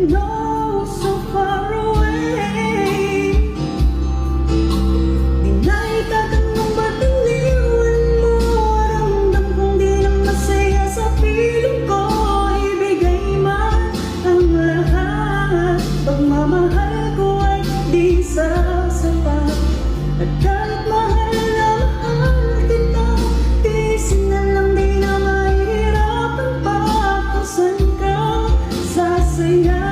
know so far away. Di na itatanong ba't iniwan mo. Ramdam kong di na masaya sa piling ko. Ibigay man ang lahat, pagmamahal ko ay di sasapat. At kahit mahal na mahal kita, tiisin na lang, di na mahihirapan pa kung saan ka sasaya.